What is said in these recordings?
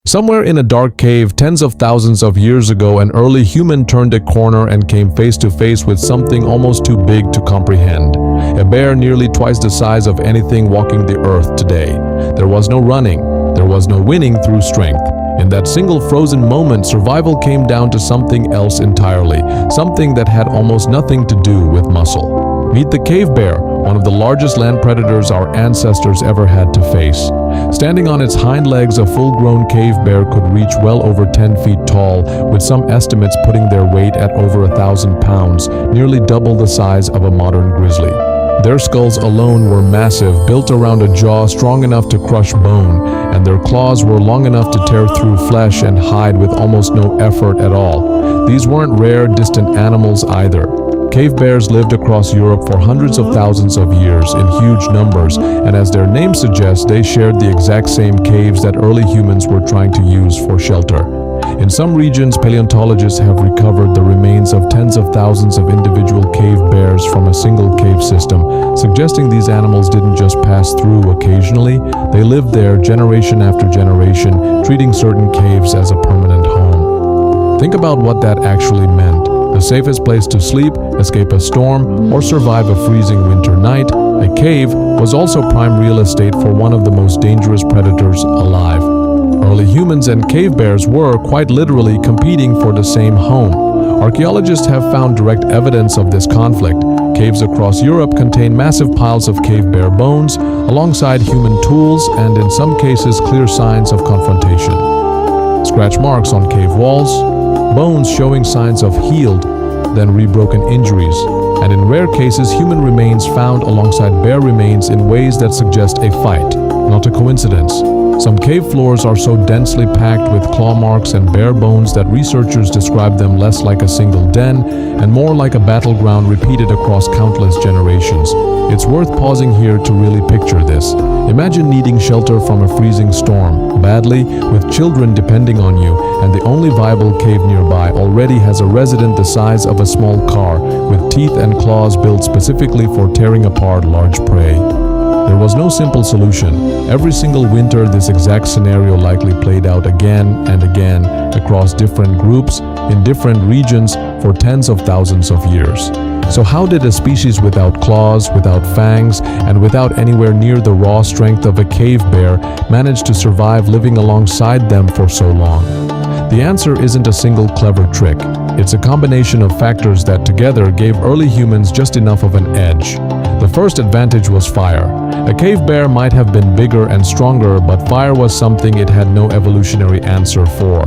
Somewhere in a dark cave tens of thousands of years ago, an early human turned a corner and came face to face with something almost too big to comprehend. A bear nearly twice the size of anything walking the earth today. There was no running. There was no winning through strength. In that single frozen moment, survival came down to something else entirely, something that had almost nothing to do with muscle. Meet the cave bear, one of the largest land predators our ancestors ever had to face. Standing on its hind legs, a full-grown cave bear could reach well over 10 feet tall, with some estimates putting their weight at over 1,000 pounds, nearly double the size of a modern grizzly. Their skulls alone were massive, built around a jaw strong enough to crush bone, and their claws were long enough to tear through flesh and hide with almost no effort at all. These weren't rare, distant animals either. Cave bears lived across Europe for hundreds of thousands of years in huge numbers, and as their name suggests, they shared the exact same caves that early humans were trying to use for shelter. In some regions, paleontologists have recovered the remains of tens of thousands of individual cave bears from a single cave system, suggesting these animals didn't just pass through occasionally, they lived there generation after generation, treating certain caves as a permanent home. Think about what that actually meant. The safest place to sleep, escape a storm, or survive a freezing winter night, a cave was also prime real estate for one of the most dangerous predators alive. Early humans and cave bears were, quite literally, competing for the same home. Archaeologists have found direct evidence of this conflict. Caves across Europe contain massive piles of cave bear bones, alongside human tools and, in some cases, clear signs of confrontation. Scratch marks on cave walls, bones showing signs of healed, then rebroken injuries, and in rare cases human remains found alongside bear remains in ways that suggest a fight, not a coincidence. Some cave floors are so densely packed with claw marks and bear bones that researchers describe them less like a single den and more like a battleground repeated across countless generations. It's worth pausing here to really picture this. Imagine needing shelter from a freezing storm, badly, with children depending on you, and the only viable cave nearby already has a resident the size of a small car, with teeth and claws built specifically for tearing apart large prey. There was no simple solution. Every single winter, this exact scenario likely played out again and again across different groups in different regions for tens of thousands of years. So how did a species without claws, without fangs, and without anywhere near the raw strength of a cave bear manage to survive living alongside them for so long? The answer isn't a single clever trick. It's a combination of factors that together gave early humans just enough of an edge. The first advantage was fire. A cave bear might have been bigger and stronger, but fire was something it had no evolutionary answer for.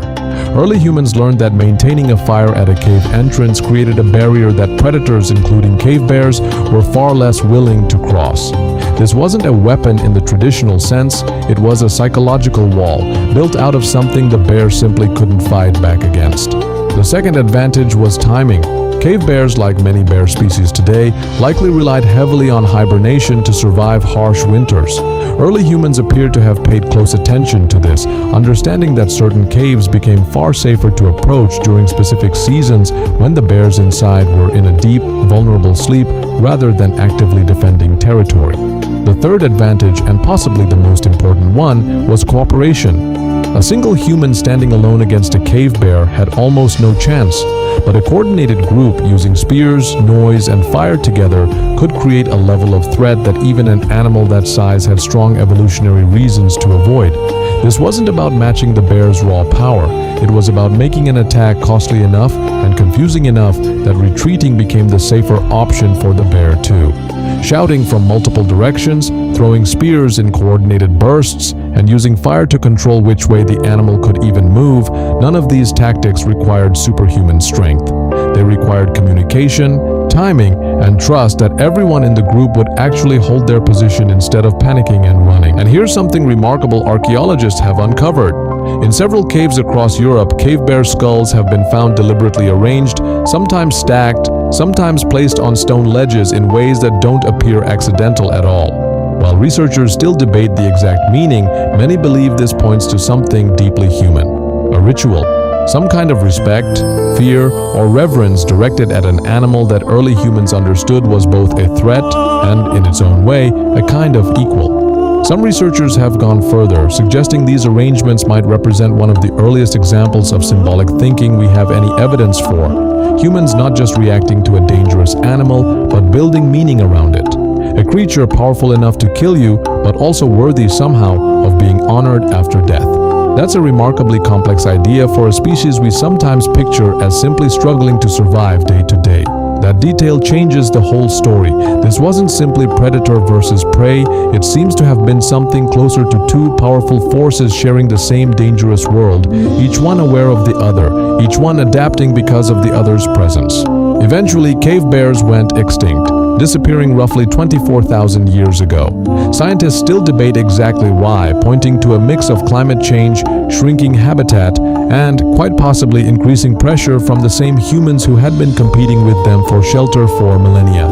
Early humans learned that maintaining a fire at a cave entrance created a barrier that predators, including cave bears, were far less willing to cross. This wasn't a weapon in the traditional sense, it was a psychological wall, built out of something the bear simply couldn't fight back against. The second advantage was timing. Cave bears, like many bear species today, likely relied heavily on hibernation to survive harsh winters. Early humans appear to have paid close attention to this, understanding that certain caves became far safer to approach during specific seasons when the bears inside were in a deep, vulnerable sleep rather than actively defending territory. The third advantage, and possibly the most important one, was cooperation. A single human standing alone against a cave bear had almost no chance, but a coordinated group using spears, noise, and fire together could create a level of threat that even an animal that size had strong evolutionary reasons to avoid. This wasn't about matching the bear's raw power. It was about making an attack costly enough and confusing enough that retreating became the safer option for the bear too. Shouting from multiple directions, throwing spears in coordinated bursts, and using fire to control which way the animal could even move, none of these tactics required superhuman strength. They required communication, timing, and trust that everyone in the group would actually hold their position instead of panicking and running. And here's something remarkable archaeologists have uncovered. In several caves across Europe, cave bear skulls have been found deliberately arranged, sometimes stacked, sometimes placed on stone ledges in ways that don't appear accidental at all. While researchers still debate the exact meaning, many believe this points to something deeply human. A ritual, some kind of respect, fear, or reverence directed at an animal that early humans understood was both a threat and, in its own way, a kind of equal. Some researchers have gone further, suggesting these arrangements might represent one of the earliest examples of symbolic thinking we have any evidence for. Humans not just reacting to a dangerous animal, but building meaning around it. A creature powerful enough to kill you, but also worthy somehow of being honored after death. That's a remarkably complex idea for a species we sometimes picture as simply struggling to survive day to day. That detail changes the whole story. This wasn't simply predator versus prey, it seems to have been something closer to two powerful forces sharing the same dangerous world, each one aware of the other, each one adapting because of the other's presence. Eventually, cave bears went extinct, disappearing roughly 24,000 years ago. Scientists still debate exactly why, pointing to a mix of climate change, shrinking habitat, and quite possibly increasing pressure from the same humans who had been competing with them for shelter for millennia.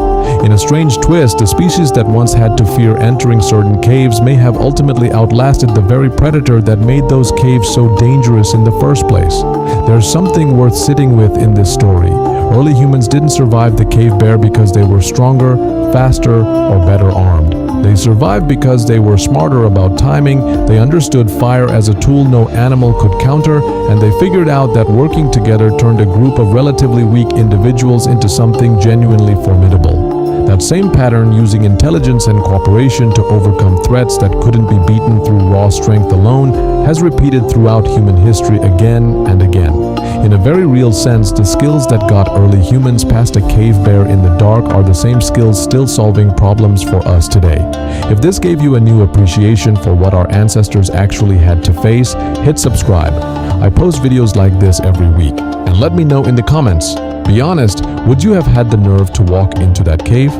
In a strange twist, the species that once had to fear entering certain caves may have ultimately outlasted the very predator that made those caves so dangerous in the first place. There's something worth sitting with in this story. Early humans didn't survive the cave bear because they were stronger, faster, or better armed. They survived because they were smarter about timing, they understood fire as a tool no animal could counter, and they figured out that working together turned a group of relatively weak individuals into something genuinely formidable. That same pattern, using intelligence and cooperation to overcome threats that couldn't be beaten through raw strength alone, has repeated throughout human history again and again. In a very real sense, the skills that got early humans past a cave bear in the dark are the same skills still solving problems for us today. If this gave you a new appreciation for what our ancestors actually had to face, hit subscribe. I post videos like this every week. And let me know in the comments. Be honest, would you have had the nerve to walk into that cave?